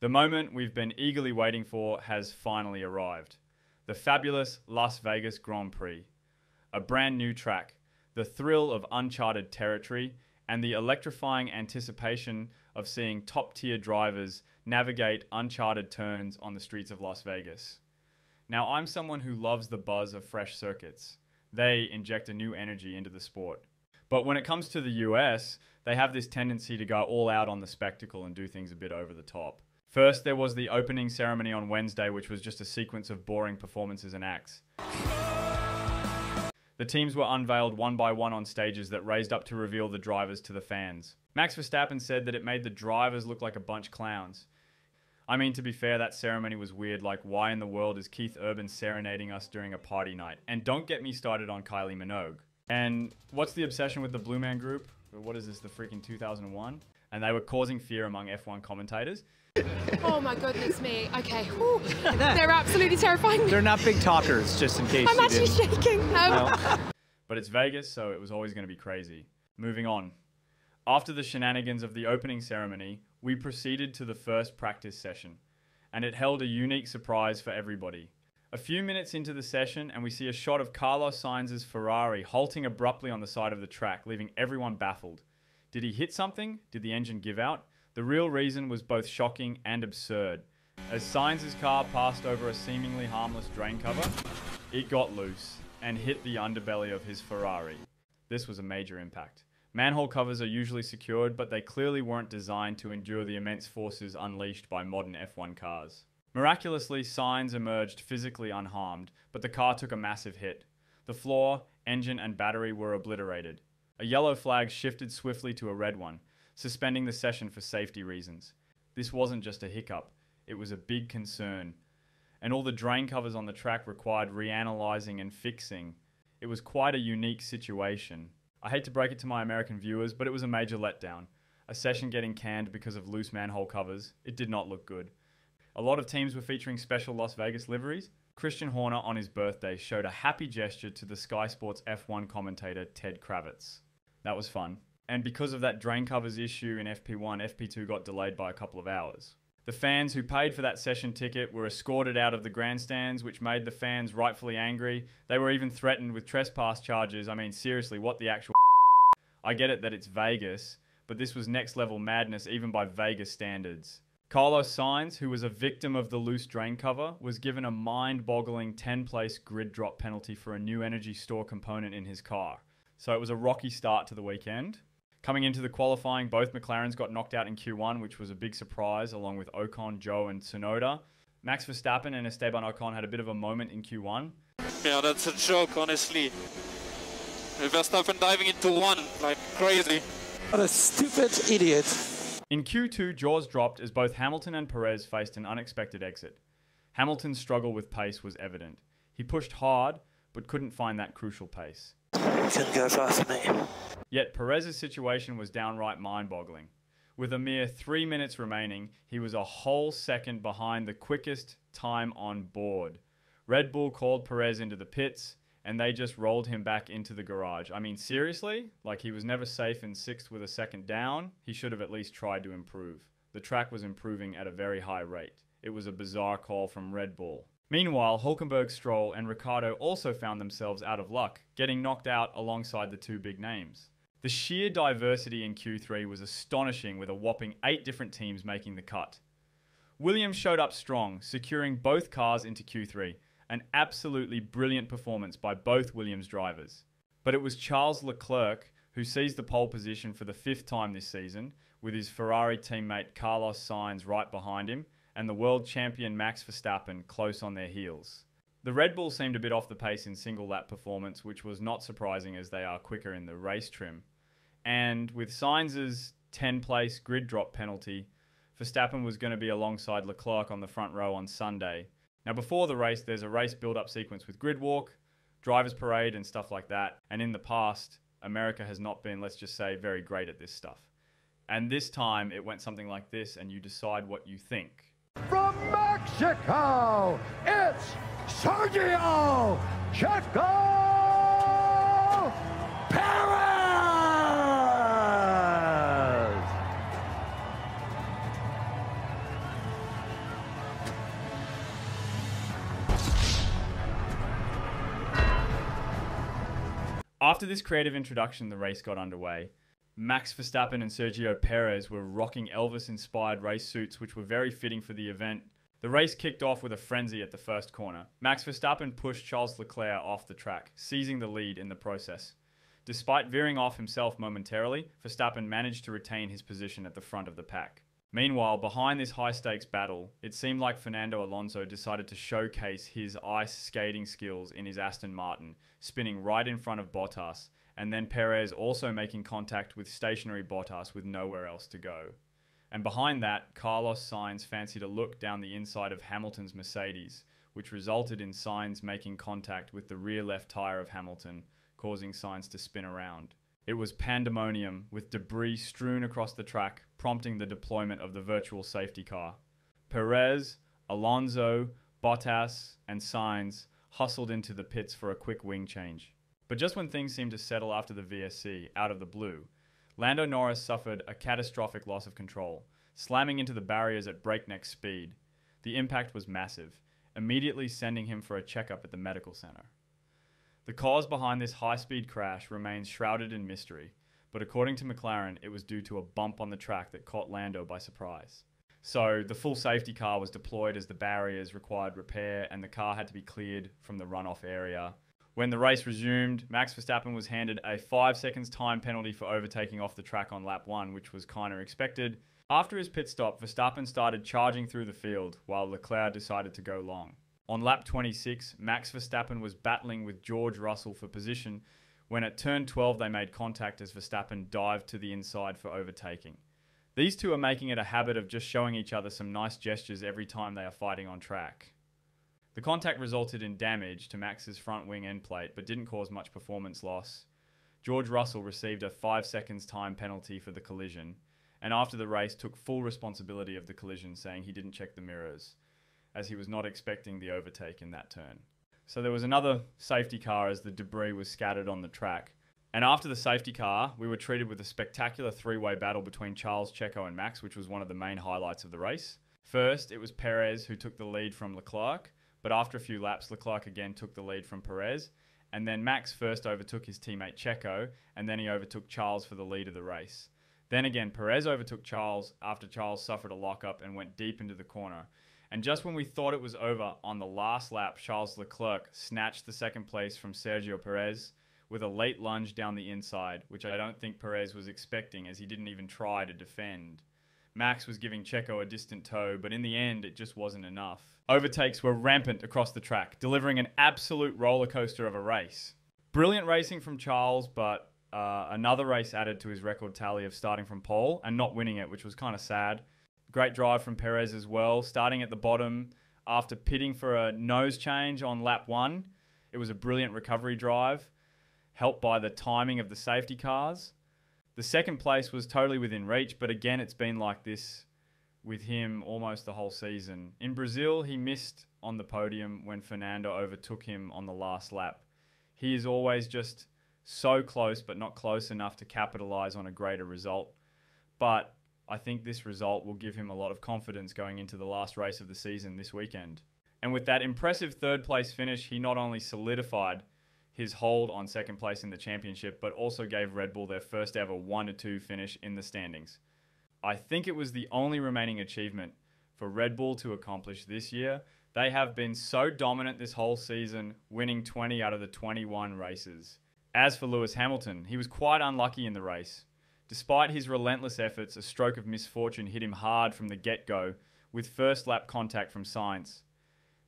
The moment we've been eagerly waiting for has finally arrived. The fabulous Las Vegas Grand Prix. A brand new track, the thrill of uncharted territory, and the electrifying anticipation of seeing top-tier drivers navigate uncharted turns on the streets of Las Vegas. Now, I'm someone who loves the buzz of fresh circuits. They inject a new energy into the sport. But when it comes to the US, they have this tendency to go all out on the spectacle and do things a bit over the top. First, there was the opening ceremony on Wednesday, which was just a sequence of boring performances and acts. The teams were unveiled one by one on stages that raised up to reveal the drivers to the fans. Max Verstappen said that it made the drivers look like a bunch of clowns. I mean, to be fair, that ceremony was weird, like why in the world is Keith Urban serenading us during a party night? And don't get me started on Kylie Minogue. And what's the obsession with the Blue Man Group? What is this, the freaking 2001? And they were causing fear among F1 commentators. Oh my goodness me. Okay. Whew. They're absolutely terrifying. They're not big talkers, just in case I'm actually shaking. No. But it's Vegas, so it was always going to be crazy. Moving on. After the shenanigans of the opening ceremony, we proceeded to the first practice session, and it held a unique surprise for everybody. A few minutes into the session, and we see a shot of Carlos Sainz's Ferrari halting abruptly on the side of the track, leaving everyone baffled. Did he hit something? Did the engine give out? The real reason was both shocking and absurd. As Sainz's car passed over a seemingly harmless drain cover, it got loose and hit the underbelly of his Ferrari. This was a major impact. Manhole covers are usually secured, but they clearly weren't designed to endure the immense forces unleashed by modern F1 cars. Miraculously, Sainz emerged physically unharmed, but the car took a massive hit. The floor, engine, and battery were obliterated. A yellow flag shifted swiftly to a red one, suspending the session for safety reasons. This wasn't just a hiccup, it was a big concern. And all the drain covers on the track required reanalyzing and fixing. It was quite a unique situation. I hate to break it to my American viewers, but it was a major letdown. A session getting canned because of loose manhole covers. It did not look good. A lot of teams were featuring special Las Vegas liveries. Christian Horner on his birthday showed a happy gesture to the Sky Sports F1 commentator Ted Kravitz. That was fun. And because of that drain covers issue in FP1, FP2 got delayed by a couple of hours. The fans who paid for that session ticket were escorted out of the grandstands, which made the fans rightfully angry. They were even threatened with trespass charges. I mean, seriously, what the actual I get it that it's Vegas, but this was next level madness even by Vegas standards. Carlos Sainz, who was a victim of the loose drain cover, was given a mind-boggling 10-place grid drop penalty for a new energy store component in his car. So it was a rocky start to the weekend. Coming into the qualifying, both McLarens got knocked out in Q1, which was a big surprise, along with Ocon, Zhou, and Tsunoda. Max Verstappen and Esteban Ocon had a bit of a moment in Q1. Yeah, that's a joke, honestly. Verstappen diving into one like crazy. What a stupid idiot. In Q2, jaws dropped as both Hamilton and Perez faced an unexpected exit. Hamilton's struggle with pace was evident. He pushed hard, but couldn't find that crucial pace. Shouldn't go fast, mate. Yet Perez's situation was downright mind-boggling. With a mere 3 minutes remaining, he was a whole second behind the quickest time on board. Red Bull called Perez into the pits, and they just rolled him back into the garage. I mean, seriously? Like, he was never safe in sixth with a second down? He should have at least tried to improve. The track was improving at a very high rate. It was a bizarre call from Red Bull. Meanwhile, Hülkenberg, Stroll, and Ricciardo also found themselves out of luck, getting knocked out alongside the two big names. The sheer diversity in Q3 was astonishing, with a whopping 8 different teams making the cut. Williams showed up strong, securing both cars into Q3, an absolutely brilliant performance by both Williams drivers. But it was Charles Leclerc who seized the pole position for the 5th time this season, with his Ferrari teammate Carlos Sainz right behind him, and the world champion Max Verstappen close on their heels. The Red Bull seemed a bit off the pace in single lap performance, which was not surprising as they are quicker in the race trim. And with Sainz's 10-place grid drop penalty, Verstappen was going to be alongside Leclerc on the front row on Sunday. Now before the race, there's a race build-up sequence with grid walk, drivers parade and stuff like that. And in the past, America has not been, let's just say, very great at this stuff. And this time it went something like this, and you decide what you think. From Mexico, it's Sergio Checo Perez! After this creative introduction, the race got underway. Max Verstappen and Sergio Perez were rocking Elvis-inspired race suits, which were very fitting for the event. The race kicked off with a frenzy at the first corner. Max Verstappen pushed Charles Leclerc off the track, seizing the lead in the process. Despite veering off himself momentarily, Verstappen managed to retain his position at the front of the pack. Meanwhile, behind this high-stakes battle, it seemed like Fernando Alonso decided to showcase his ice skating skills in his Aston Martin, spinning right in front of Bottas, and then Perez also making contact with stationary Bottas with nowhere else to go. And behind that, Carlos Sainz fancied a look down the inside of Hamilton's Mercedes, which resulted in Sainz making contact with the rear left tyre of Hamilton, causing Sainz to spin around. It was pandemonium, with debris strewn across the track, prompting the deployment of the virtual safety car. Perez, Alonso, Bottas, and Sainz hustled into the pits for a quick wing change. But just when things seemed to settle after the VSC, out of the blue, Lando Norris suffered a catastrophic loss of control, slamming into the barriers at breakneck speed. The impact was massive, immediately sending him for a checkup at the medical center. The cause behind this high-speed crash remains shrouded in mystery, but according to McLaren, it was due to a bump on the track that caught Lando by surprise. So the full safety car was deployed as the barriers required repair and the car had to be cleared from the runoff area. When the race resumed, Max Verstappen was handed a 5 seconds time penalty for overtaking off the track on lap 1, which was kind of expected. After his pit stop, Verstappen started charging through the field, while Leclerc decided to go long. On lap 26, Max Verstappen was battling with George Russell for position, when at turn 12 they made contact as Verstappen dived to the inside for overtaking. These two are making it a habit of just showing each other some nice gestures every time they are fighting on track. The contact resulted in damage to Max's front wing end plate, but didn't cause much performance loss. George Russell received a 5 seconds time penalty for the collision, and after the race took full responsibility of the collision, saying he didn't check the mirrors, as he was not expecting the overtake in that turn. So there was another safety car as the debris was scattered on the track. And after the safety car, we were treated with a spectacular three-way battle between Charles, Checo and Max, which was one of the main highlights of the race. First, it was Perez who took the lead from Leclerc, but after a few laps, Leclerc again took the lead from Perez, and then Max first overtook his teammate Checo, and then he overtook Charles for the lead of the race. Then again, Perez overtook Charles after Charles suffered a lockup and went deep into the corner. And just when we thought it was over, on the last lap, Charles Leclerc snatched the second place from Sergio Perez with a late lunge down the inside, which I don't think Perez was expecting, as he didn't even try to defend. Max was giving Checo a distant tow, but in the end, it just wasn't enough. Overtakes were rampant across the track, delivering an absolute roller coaster of a race. Brilliant racing from Charles, but another race added to his record tally of starting from pole and not winning it, which was kind of sad. Great drive from Perez as well, starting at the bottom after pitting for a nose change on lap 1. It was a brilliant recovery drive, helped by the timing of the safety cars. The second place was totally within reach, but again, it's been like this with him almost the whole season. In Brazil, he missed on the podium when Fernando overtook him on the last lap. He is always just so close, but not close enough to capitalize on a greater result. But I think this result will give him a lot of confidence going into the last race of the season this weekend. And with that impressive third place finish, he not only solidified his hold on second place in the championship, but also gave Red Bull their first ever 1-2 finish in the standings. I think it was the only remaining achievement for Red Bull to accomplish this year. They have been so dominant this whole season, winning 20 out of the 21 races. As for Lewis Hamilton, he was quite unlucky in the race. Despite his relentless efforts, a stroke of misfortune hit him hard from the get-go, with first lap contact from Sainz.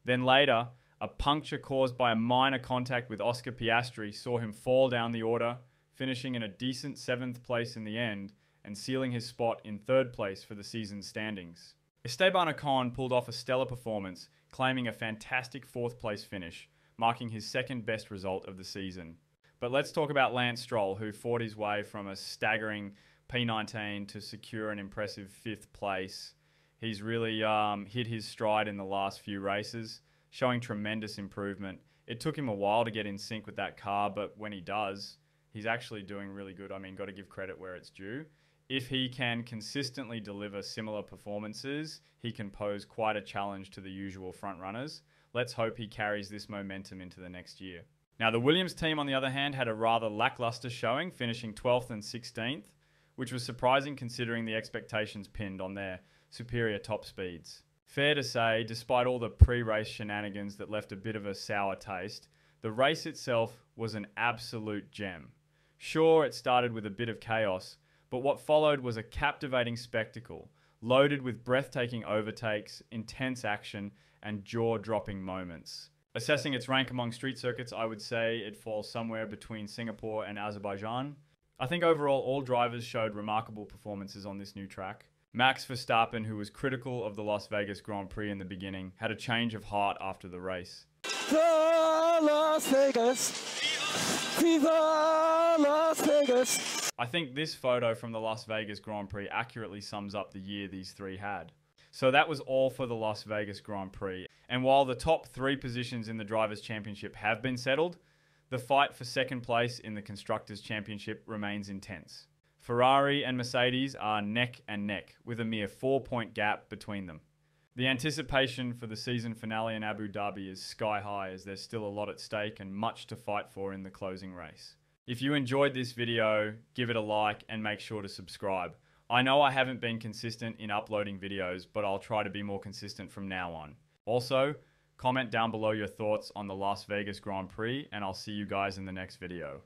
Then later, a puncture caused by a minor contact with Oscar Piastri saw him fall down the order, finishing in a decent 7th place in the end and sealing his spot in 3rd place for the season's standings. Esteban Ocon pulled off a stellar performance, claiming a fantastic 4th place finish, marking his second best result of the season. But let's talk about Lance Stroll, who fought his way from a staggering P19 to secure an impressive 5th place. He's really hit his stride in the last few races, showing tremendous improvement. It took him a while to get in sync with that car, but when he does, he's actually doing really good. I mean, got to give credit where it's due. If he can consistently deliver similar performances, he can pose quite a challenge to the usual front runners. Let's hope he carries this momentum into the next year. Now, the Williams team, on the other hand, had a rather lackluster showing, finishing 12th and 16th, which was surprising considering the expectations pinned on their superior top speeds. Fair to say, despite all the pre-race shenanigans that left a bit of a sour taste, the race itself was an absolute gem. Sure, it started with a bit of chaos, but what followed was a captivating spectacle, loaded with breathtaking overtakes, intense action, and jaw-dropping moments. Assessing its rank among street circuits, I would say it falls somewhere between Singapore and Azerbaijan. I think overall all drivers showed remarkable performances on this new track. Max Verstappen, who was critical of the Las Vegas Grand Prix in the beginning, had a change of heart after the race. Viva Las Vegas! Viva Las Vegas! I think this photo from the Las Vegas Grand Prix accurately sums up the year these three had. So that was all for the Las Vegas Grand Prix. And while the top 3 positions in the Drivers' Championship have been settled, the fight for second place in the Constructors' Championship remains intense. Ferrari and Mercedes are neck and neck, with a mere 4-point gap between them. The anticipation for the season finale in Abu Dhabi is sky high, as there's still a lot at stake and much to fight for in the closing race. If you enjoyed this video, give it a like and make sure to subscribe. I know I haven't been consistent in uploading videos, but I'll try to be more consistent from now on. Also, comment down below your thoughts on the Las Vegas Grand Prix, and I'll see you guys in the next video.